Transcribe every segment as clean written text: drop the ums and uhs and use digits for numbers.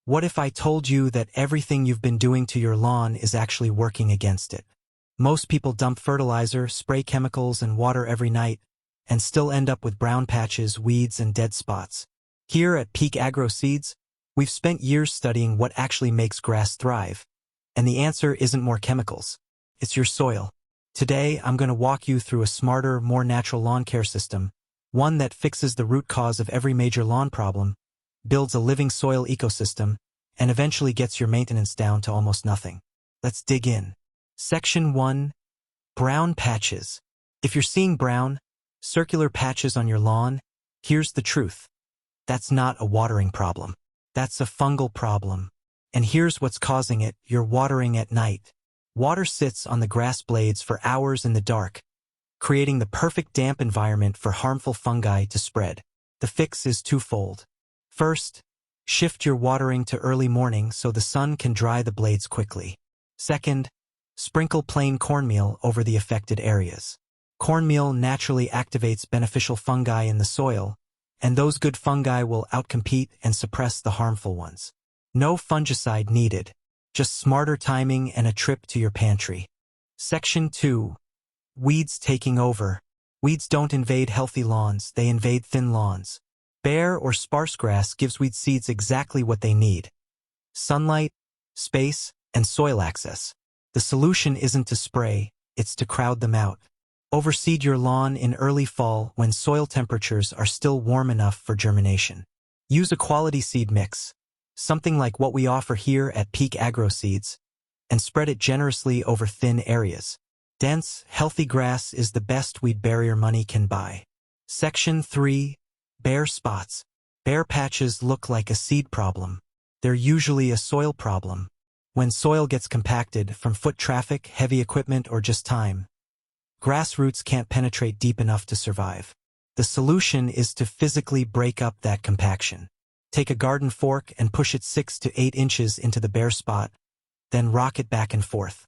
What if I told you that everything you've been doing to your lawn is actually working against it? Most people dump fertilizer, spray chemicals, and water every night, and still end up with brown patches, weeds, and dead spots. Here at Peak Agro Seeds, we've spent years studying what actually makes grass thrive. And the answer isn't more chemicals. It's your soil. Today, I'm going to walk you through a smarter, more natural lawn care system, one that fixes the root cause of every major lawn problem, builds a living soil ecosystem, and eventually gets your maintenance down to almost nothing. Let's dig in. Section 1. Brown patches. If you're seeing brown, circular patches on your lawn, here's the truth. That's not a watering problem. That's a fungal problem. And here's what's causing it: you're watering at night. Water sits on the grass blades for hours in the dark, creating the perfect damp environment for harmful fungi to spread. The fix is twofold. First, shift your watering to early morning so the sun can dry the blades quickly. Second, sprinkle plain cornmeal over the affected areas. Cornmeal naturally activates beneficial fungi in the soil, and those good fungi will outcompete and suppress the harmful ones. No fungicide needed, just smarter timing and a trip to your pantry. Section 2. Weeds taking over. Weeds don't invade healthy lawns, they invade thin lawns. Bare or sparse grass gives weed seeds exactly what they need: sunlight, space, and soil access. The solution isn't to spray, it's to crowd them out. Overseed your lawn in early fall when soil temperatures are still warm enough for germination. Use a quality seed mix, something like what we offer here at Peak Agro Seeds, and spread it generously over thin areas. Dense, healthy grass is the best weed barrier money can buy. Section 3. Bare spots. Bare patches look like a seed problem. They're usually a soil problem. When soil gets compacted from foot traffic, heavy equipment, or just time, grass roots can't penetrate deep enough to survive. The solution is to physically break up that compaction. Take a garden fork and push it 6 to 8 inches into the bare spot, then rock it back and forth.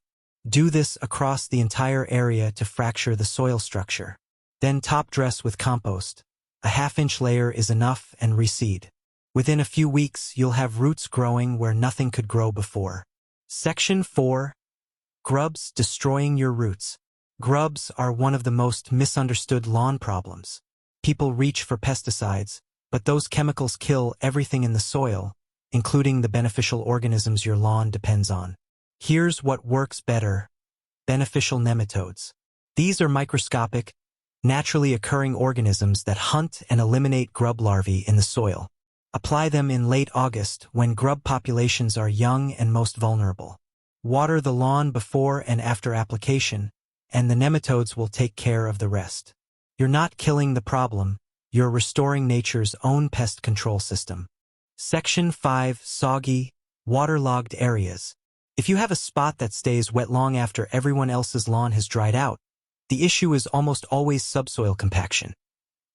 Do this across the entire area to fracture the soil structure. Then top dress with compost. A ½ inch layer is enough, and reseed. Within a few weeks, you'll have roots growing where nothing could grow before. Section 4. Grubs destroying your roots. Grubs are one of the most misunderstood lawn problems. People reach for pesticides, but those chemicals kill everything in the soil, including the beneficial organisms your lawn depends on. Here's what works better: beneficial nematodes. These are microscopic, naturally occurring organisms that hunt and eliminate grub larvae in the soil. Apply them in late August when grub populations are young and most vulnerable. Water the lawn before and after application, and the nematodes will take care of the rest. You're not killing the problem, you're restoring nature's own pest control system. Section 5. Soggy, waterlogged areas. If you have a spot that stays wet long after everyone else's lawn has dried out, the issue is almost always subsoil compaction.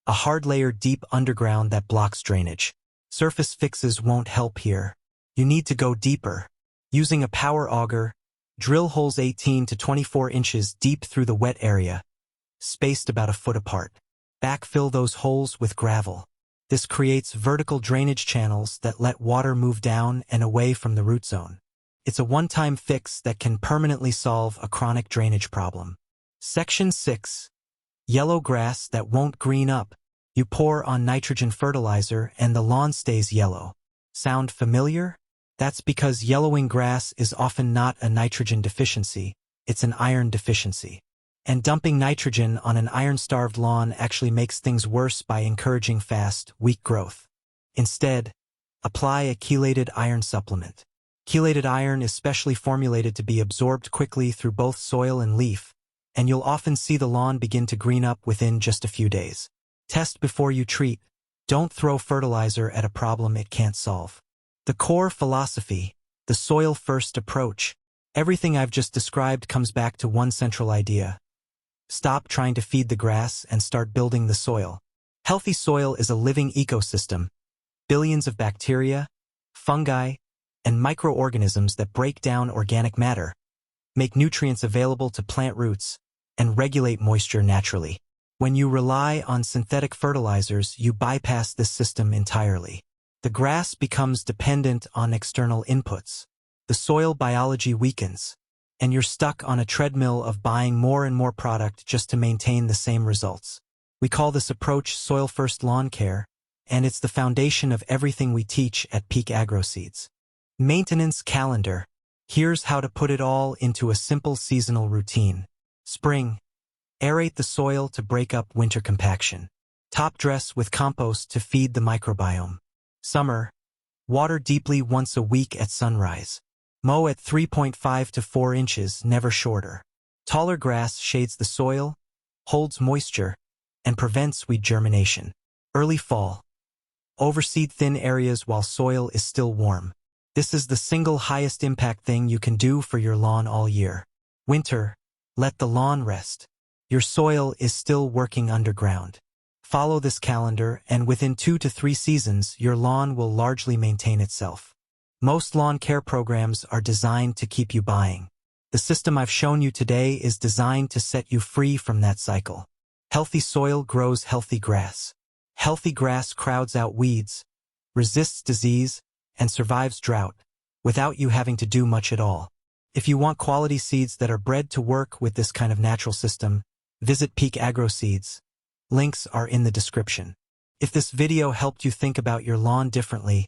A hard layer deep underground that blocks drainage. Surface fixes won't help here. You need to go deeper. Using a power auger, drill holes 18 to 24 inches deep through the wet area, spaced about a foot apart. Backfill those holes with gravel. This creates vertical drainage channels that let water move down and away from the root zone. It's a one-time fix that can permanently solve a chronic drainage problem. Section 6. Yellow grass that won't green up. You pour on nitrogen fertilizer and the lawn stays yellow. Sound familiar? That's because yellowing grass is often not a nitrogen deficiency, it's an iron deficiency. And dumping nitrogen on an iron-starved lawn actually makes things worse by encouraging fast, weak growth. Instead, apply a chelated iron supplement. Chelated iron is specially formulated to be absorbed quickly through both soil and leaf, and you'll often see the lawn begin to green up within just a few days. Test before you treat. Don't throw fertilizer at a problem it can't solve. The core philosophy, the soil-first approach. Everything I've just described comes back to one central idea. Stop trying to feed the grass and start building the soil. Healthy soil is a living ecosystem. Billions of bacteria, fungi, and microorganisms that break down organic matter, make nutrients available to plant roots, and regulate moisture naturally. When you rely on synthetic fertilizers, you bypass this system entirely. The grass becomes dependent on external inputs. The soil biology weakens, and you're stuck on a treadmill of buying more and more product just to maintain the same results. We call this approach soil-first lawn care, and it's the foundation of everything we teach at Peak Agro Seeds. Maintenance calendar. Here's how to put it all into a simple seasonal routine. Spring. Aerate the soil to break up winter compaction. Top dress with compost to feed the microbiome. Summer. Water deeply once a week at sunrise. Mow at 3.5 to 4 inches, never shorter. Taller grass shades the soil, holds moisture, and prevents weed germination. Early fall. Overseed thin areas while soil is still warm. This is the single highest impact thing you can do for your lawn all year. Winter. Let the lawn rest. Your soil is still working underground. Follow this calendar, and within 2 to 3 seasons, your lawn will largely maintain itself. Most lawn care programs are designed to keep you buying. The system I've shown you today is designed to set you free from that cycle. Healthy soil grows healthy grass. Healthy grass crowds out weeds, resists disease, and survives drought, without you having to do much at all. If you want quality seeds that are bred to work with this kind of natural system, visit Peak Agro Seeds. Links are in the description. If this video helped you think about your lawn differently,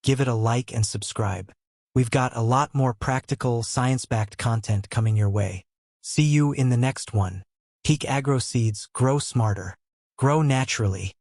give it a like and subscribe. We've got a lot more practical, science-backed content coming your way. See you in the next one. Peak Agro Seeds, grow smarter. Grow naturally.